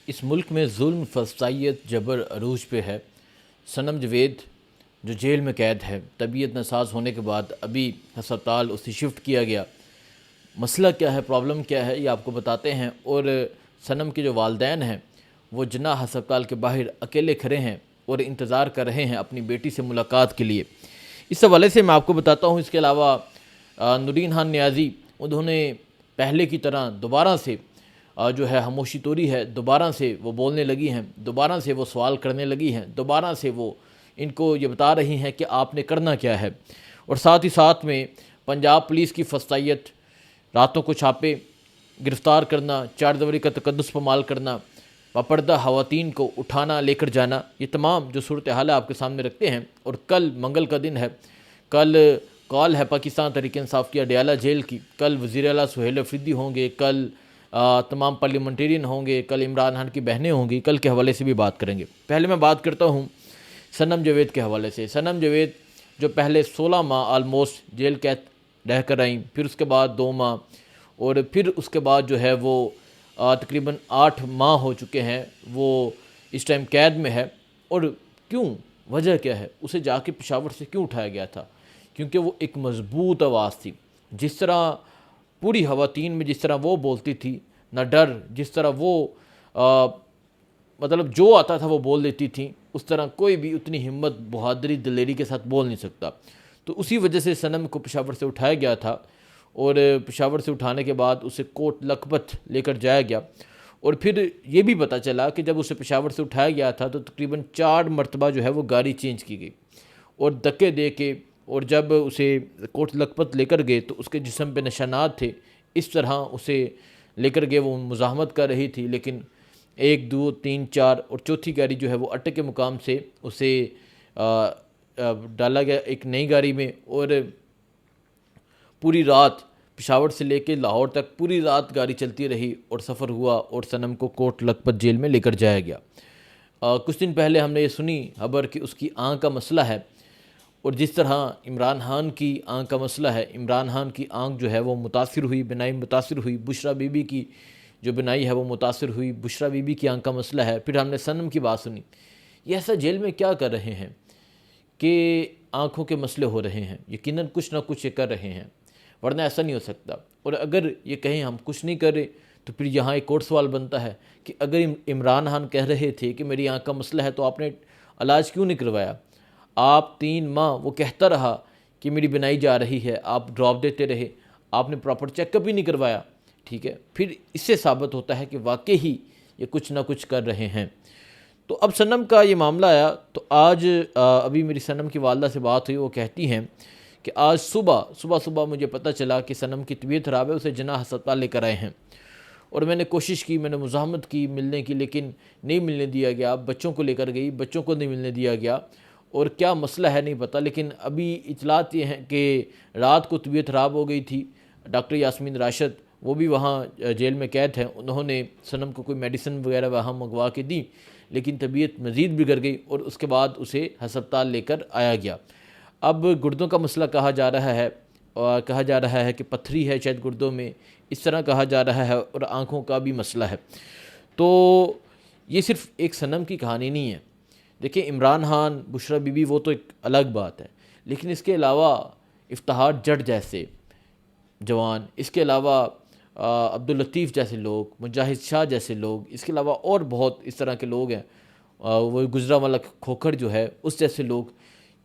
اس ملک میں ظلم، فسطائیت، جبر عروج پہ ہے۔ صنم جاوید جو جیل میں قید ہے، طبیعت ناساز ہونے کے بعد ابھی ہسپتال اسے شفٹ کیا گیا۔ مسئلہ کیا ہے، پرابلم کیا ہے، یہ آپ کو بتاتے ہیں۔ اور صنم کے جو والدین ہیں وہ جناح ہسپتال کے باہر اکیلے کھڑے ہیں اور انتظار کر رہے ہیں اپنی بیٹی سے ملاقات کے لیے۔ اس حوالے سے میں آپ کو بتاتا ہوں۔ اس کے علاوہ نورین خان نیازی، انہوں نے پہلے کی طرح دوبارہ سے جو ہے خاموشی توڑی ہے، دوبارہ سے وہ بولنے لگی ہیں، دوبارہ سے وہ سوال کرنے لگی ہیں، دوبارہ سے وہ ان کو یہ بتا رہی ہیں کہ آپ نے کرنا کیا ہے۔ اور ساتھ ہی ساتھ میں پنجاب پولیس کی فسطائیت، راتوں کو چھاپے، گرفتار کرنا، چار دیواری کا تقدس پامال کرنا، باپردہ خواتین کو اٹھانا، لے کر جانا، یہ تمام جو صورتحال آپ کے سامنے رکھتے ہیں۔ اور کل منگل کا دن ہے، کل کال ہے پاکستان تحریک انصاف کی اڈیالہ جیل کی، کل وزیر اعلیٰ سہیل افریدی ہوں گے، کل تمام پارلیمنٹرین ہوں گے، کل عمران خان کی بہنیں ہوں گی، کل کے حوالے سے بھی بات کریں گے۔ پہلے میں بات کرتا ہوں صنم جاوید کے حوالے سے۔ صنم جاوید جو پہلے 16 ماہ آلموسٹ جیل قید رہ کر آئیں، پھر اس کے بعد 2 ماہ، اور پھر اس کے بعد جو ہے وہ تقریباً 8 ماہ ہو چکے ہیں وہ اس ٹائم قید میں ہے۔ اور کیوں، وجہ کیا ہے، اسے جا کے پشاور سے کیوں اٹھایا گیا تھا؟ کیونکہ وہ ایک مضبوط آواز تھی۔ جس طرح پوری خواتین میں جس طرح وہ بولتی تھی، نہ ڈر، جس طرح وہ مطلب جو آتا تھا وہ بول دیتی تھیں، اس طرح کوئی بھی اتنی ہمت، بہادری، دلیری کے ساتھ بول نہیں سکتا۔ تو اسی وجہ سے صنم کو پشاور سے اٹھایا گیا تھا، اور پشاور سے اٹھانے کے بعد اسے کوٹ لکھپت لے کر جایا گیا۔ اور پھر یہ بھی پتہ چلا کہ جب اسے پشاور سے اٹھایا گیا تھا تو تقریباً 4 مرتبہ جو ہے وہ گاڑی چینج کی گئی، اور دھکے دے کے، اور جب اسے کوٹ لکھپت لے کر گئے تو اس کے جسم پہ نشانات تھے، اس طرح اسے لے کر گئے۔ وہ مزاحمت کر رہی تھی، لیکن 1 2 3 4 اور چوتھی گاڑی جو ہے وہ اٹک کے مقام سے اسے ڈالا گیا ایک نئی گاڑی میں، اور پوری رات پشاور سے لے کے لاہور تک پوری رات گاڑی چلتی رہی اور سفر ہوا، اور صنم کو کوٹ لکھپت جیل میں لے کر جایا گیا۔ کچھ دن پہلے ہم نے یہ سنی خبر کہ اس کی آنکھ کا مسئلہ ہے، اور جس طرح عمران خان کی آنکھ کا مسئلہ ہے، عمران خان کی آنکھ جو ہے وہ متاثر ہوئی، بینائی متاثر ہوئی، بشریٰ بی بی کی جو بینائی ہے وہ متاثر ہوئی، بشریٰ بی بی کی آنکھ کا مسئلہ ہے۔ پھر ہم نے صنم کی بات سنی۔ یہ ایسا جیل میں کیا کر رہے ہیں کہ آنکھوں کے مسئلے ہو رہے ہیں؟ یقیناً کچھ نہ کچھ یہ کر رہے ہیں، ورنہ ایسا نہیں ہو سکتا۔ اور اگر یہ کہیں ہم کچھ نہیں کر رہے تو پھر یہاں ایک اور سوال بنتا ہے کہ اگر عمران خان کہہ رہے تھے کہ میری آنکھ کا مسئلہ ہے تو آپ نے علاج کیوں نہیں کروایا؟ آپ 3 ماہ وہ کہتا رہا کہ میری بینائی جا رہی ہے، آپ ڈراپ دیتے رہے، آپ نے پراپر چیک اپ ہی نہیں کروایا، ٹھیک ہے؟ پھر اس سے ثابت ہوتا ہے کہ واقعی ہی یہ کچھ نہ کچھ کر رہے ہیں۔ تو اب صنم کا یہ معاملہ آیا تو آج ابھی میری صنم کی والدہ سے بات ہوئی، وہ کہتی ہیں کہ آج صبح مجھے پتہ چلا کہ صنم کی طبیعت خراب ہے، اسے جناح ہسپتال لے کر آئے ہیں، اور میں نے کوشش کی، میں نے مزاحمت کی ملنے کی، لیکن نہیں ملنے دیا گیا۔ بچوں کو لے کر گئی، بچوں کو نہیں ملنے دیا گیا، اور کیا مسئلہ ہے نہیں پتہ۔ لیکن ابھی اطلاعات یہ ہیں کہ رات کو طبیعت خراب ہو گئی تھی۔ ڈاکٹر یاسمین راشد وہ بھی وہاں جیل میں قید ہیں، انہوں نے صنم کو کوئی میڈیسن وغیرہ وہاں منگوا کے دی، لیکن طبیعت مزید بگڑ گئی، اور اس کے بعد اسے ہسپتال لے کر آیا گیا۔ اب گردوں کا مسئلہ کہا جا رہا ہے، اور کہا جا رہا ہے کہ پتھری ہے شاید گردوں میں، اس طرح کہا جا رہا ہے، اور آنکھوں کا بھی مسئلہ ہے۔ تو یہ صرف ایک صنم کی کہانی نہیں ہے۔ دیکھیں، عمران خان، بشریٰ بی بی وہ تو ایک الگ بات ہے، لیکن اس کے علاوہ افتخار جٹ جیسے جوان، اس کے علاوہ عبداللطیف جیسے لوگ، مجاہد شاہ جیسے لوگ، اس کے علاوہ اور بہت اس طرح کے لوگ ہیں، وہ گجرانوالہ کھوکھر جو ہے اس جیسے لوگ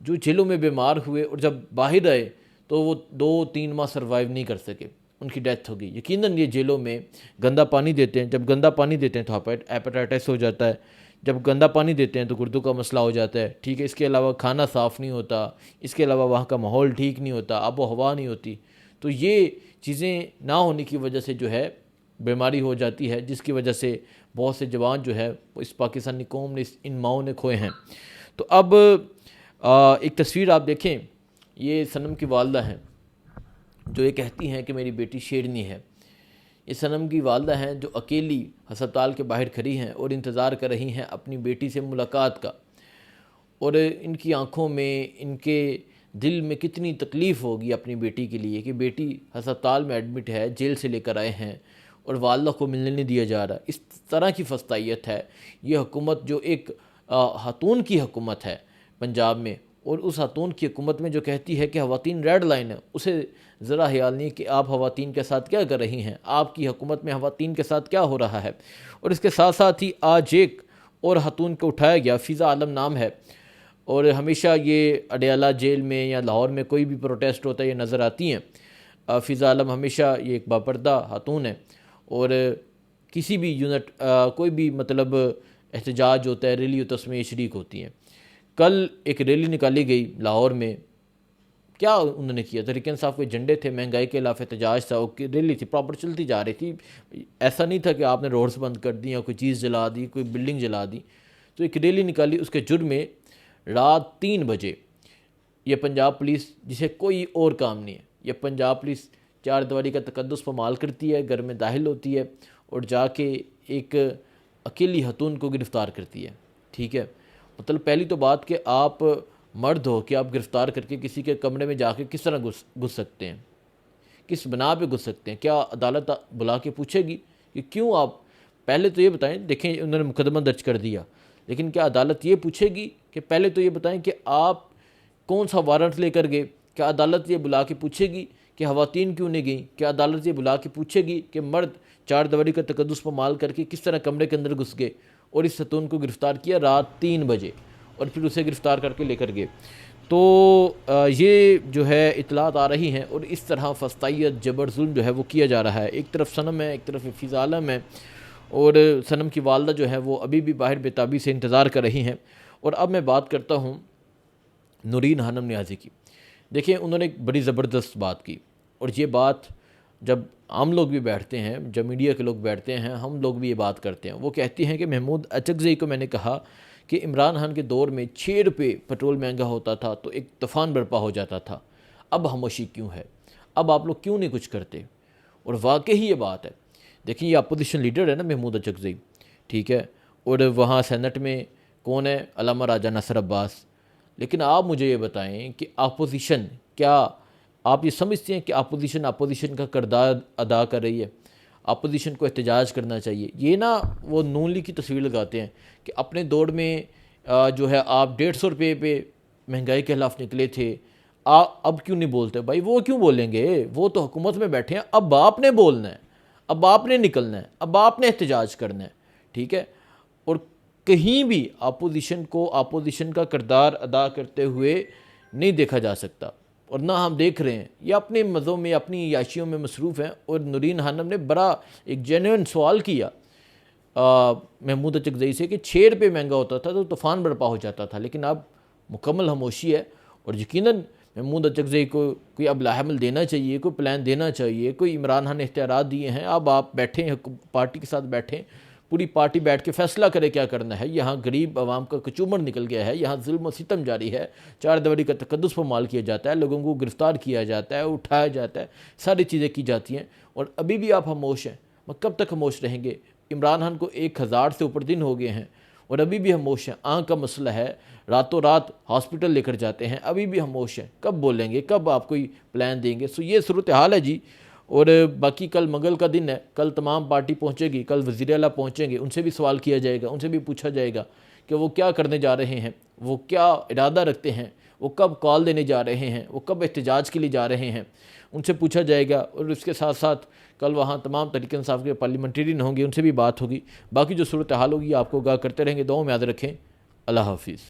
جو جیلوں میں بیمار ہوئے، اور جب باہر آئے تو وہ 2 3 ماہ سروائیو نہیں کر سکے، ان کی ڈیتھ ہو گئی۔ یقیناً یہ جیلوں میں گندا پانی دیتے ہیں، جب گندا پانی دیتے ہیں تو ہیپاٹائٹس ہو جاتا ہے، جب گندا پانی دیتے ہیں تو گردوں کا مسئلہ ہو جاتا ہے، ٹھیک ہے؟ اس کے علاوہ کھانا صاف نہیں ہوتا، اس کے علاوہ وہاں کا ماحول ٹھیک نہیں ہوتا، آب و ہوا نہیں ہوتی، تو یہ چیزیں نہ ہونے کی وجہ سے جو ہے بیماری ہو جاتی ہے، جس کی وجہ سے بہت سے جوان جو ہے وہ اس پاکستانی قوم نے، ان ماؤں نے کھوئے ہیں۔ تو اب ایک تصویر آپ دیکھیں، یہ صنم کی والدہ ہیں جو یہ کہتی ہیں کہ میری بیٹی شیرنی ہے۔ یہ صنم کی والدہ ہیں جو اکیلی ہسپتال کے باہر کھڑی ہیں اور انتظار کر رہی ہیں اپنی بیٹی سے ملاقات کا، اور ان کی آنکھوں میں، ان کے دل میں کتنی تکلیف ہوگی اپنی بیٹی کے لیے کہ بیٹی ہسپتال میں ایڈمٹ ہے، جیل سے لے کر آئے ہیں، اور والدہ کو ملنے نہیں دیا جا رہا. اس طرح کی فسطائیت ہے. یہ حکومت جو ایک خاتون کی حکومت ہے پنجاب میں، اور اس خاتون کی حکومت میں جو کہتی ہے کہ خواتین ریڈ لائن ہے، اسے ذرا خیال نہیں کہ آپ خواتین کے ساتھ کیا کر رہی ہیں، آپ کی حکومت میں خواتین کے ساتھ کیا ہو رہا ہے. اور اس کے ساتھ ساتھ ہی آج ایک اور خاتون کو اٹھایا گیا، فضا عالم نام ہے، اور ہمیشہ یہ اڈیالہ جیل میں یا لاہور میں کوئی بھی پروٹیسٹ ہوتا ہے یہ نظر آتی ہیں. فضا عالم ہمیشہ یہ ایک باپردہ خاتون ہے، اور کسی بھی یونٹ کوئی بھی مطلب احتجاج ہوتا ہے، ریلی ہوتا ہے، اس میں یہ شریک ہوتی ہیں. کل ایک ریلی نکالی گئی لاہور میں. کیا انہوں نے کیا؟ تحریک انصاف کے جھنڈے تھے، مہنگائی کے خلاف احتجاج تھا، ریلی تھی، پراپر چلتی جا رہی تھی. ایسا نہیں تھا کہ آپ نے روڈز بند کر دی یا کوئی چیز جلا دی، کوئی بلڈنگ جلا دی. تو ایک ریلی نکالی. اس کے جرم میں رات 3 بجے یہ پنجاب پولیس، جسے کوئی اور کام نہیں ہے، یہ پنجاب پولیس چار دیواری کا تقدس پامال کرتی ہے، گھر میں داخل ہوتی ہے اور جا کے ایک اکیلی خاتون کو گرفتار کرتی ہے. ٹھیک ہے، مطلب پہلی تو بات کہ آپ مرد ہو کہ آپ گرفتار کر کے کسی کے کمرے میں جا کے کس طرح گھس سکتے ہیں، کس بنا پہ گھس سکتے ہیں؟ کیا عدالت بلا کے پوچھے گی کہ کیوں آپ؟ پہلے تو یہ بتائیں. دیکھیں انہوں نے مقدمہ درج کر دیا، لیکن کیا عدالت یہ پوچھے گی کہ پہلے تو یہ بتائیں کہ آپ کون سا وارنٹ لے کر گئے؟ کیا عدالت یہ بلا کے پوچھے گی کہ خواتین کیوں نہیں گئیں؟ کیا عدالت یہ بلا کے پوچھے گی کہ مرد چار دیواری کا تقدس پامال کر کے کس طرح کمرے کے اندر گھس گئے اور اس خاتون کو گرفتار کیا رات 3 بجے اور پھر اسے گرفتار کر کے لے کر گئے؟ تو یہ جو ہے اطلاعات آ رہی ہیں، اور اس طرح فسطائیت، جبر، ظلم جو ہے وہ کیا جا رہا ہے. ایک طرف صنم ہے، ایک طرف فضا عالم ہے، اور صنم کی والدہ جو ہے وہ ابھی بھی باہر بے سے انتظار کر رہی ہیں. اور اب میں بات کرتا ہوں نورین خانم نیازی کی. دیکھیں انہوں نے ایک بڑی زبردست بات کی، اور یہ بات جب عام لوگ بھی بیٹھتے ہیں، جب میڈیا کے لوگ بیٹھتے ہیں، ہم لوگ بھی یہ بات کرتے ہیں. وہ کہتی ہیں کہ محمود اچکزئی کو میں نے کہا کہ عمران خان کے دور میں 6 روپے پیٹرول مہنگا ہوتا تھا تو ایک طوفان برپا ہو جاتا تھا، اب خاموشی کیوں ہے؟ اب آپ لوگ کیوں نہیں کچھ کرتے؟ اور واقعی یہ بات ہے. دیکھیں یہ اپوزیشن لیڈر ہے نا محمود اچکزئی، ٹھیک ہے، اور وہاں سینٹ میں کون ہے؟ علامہ راجہ ناصر عباس. لیکن آپ مجھے یہ بتائیں کہ اپوزیشن، کیا آپ یہ سمجھتے ہیں کہ اپوزیشن کا کردار ادا کر رہی ہے؟ اپوزیشن کو احتجاج کرنا چاہیے. یہ نا وہ نون لیگ کی تصویر لگاتے ہیں کہ اپنے دور میں جو ہے آپ 150 روپے پہ مہنگائی کے خلاف نکلے تھے، اب کیوں نہیں بولتے؟ بھائی وہ کیوں بولیں گے؟ وہ تو حکومت میں بیٹھے ہیں. اب آپ نے بولنا ہے، اب آپ نے نکلنا ہے، اب آپ نے احتجاج کرنا ہے. ٹھیک ہے، اور کہیں بھی اپوزیشن کا کردار ادا کرتے ہوئے نہیں دیکھا جا سکتا، اور نہ ہم دیکھ رہے ہیں. یہ اپنے مزوں میں، اپنی عیاشیوں میں مصروف ہیں. اور نورین خانم نے بڑا ایک جینوئن سوال کیا محمود اچکزئی سے کہ 6 روپے مہنگا ہوتا تھا تو طوفان برپا ہو جاتا تھا، لیکن اب مکمل خاموشی ہے. اور یقیناً محمود اچکزئی کو کوئی اب لاحمل دینا چاہیے، کوئی پلان دینا چاہیے. کوئی عمران خان نے اختیارات دیے ہیں، اب آپ بیٹھیں پارٹی کے ساتھ بیٹھیں، پوری پارٹی بیٹھ کے فیصلہ کرے کیا کرنا ہے. یہاں غریب عوام کا کچومر نکل گیا ہے، یہاں ظلم و ستم جاری ہے، چار دیواری کا تقدس پامال کیا جاتا ہے، لوگوں کو گرفتار کیا جاتا ہے، اٹھایا جاتا ہے، ساری چیزیں کی جاتی ہیں، اور ابھی بھی آپ خاموش ہیں. کب تک خاموش رہیں گے؟ عمران خان کو 1000 سے اوپر دن ہو گئے ہیں اور ابھی بھی خاموش ہیں. آنکھ کا مسئلہ ہے، راتوں رات ہاسپٹل لے کر جاتے ہیں، ابھی بھی خاموش ہیں. کب بولیں گے؟ کب آپ کوئی پلان دیں گے؟ یہ صورتحال ہے جی. اور باقی کل منگل کا دن ہے، کل تمام پارٹی پہنچے گی، کل وزیر اعلیٰ پہنچیں گے، ان سے بھی سوال کیا جائے گا، ان سے بھی پوچھا جائے گا کہ وہ کیا کرنے جا رہے ہیں، وہ کیا ارادہ رکھتے ہیں، وہ کب کال دینے جا رہے ہیں، وہ کب احتجاج کے لیے جا رہے ہیں، ان سے پوچھا جائے گا. اور اس کے ساتھ ساتھ کل وہاں تمام تحریک انصاف کے پارلیمنٹرین ہوں گے، ان سے بھی بات ہوگی. باقی جو صورتحال ہوگی آپ کو آگاہ کرتے رہیں گے. دعاؤں میں یاد رکھیں. اللہ حافظ.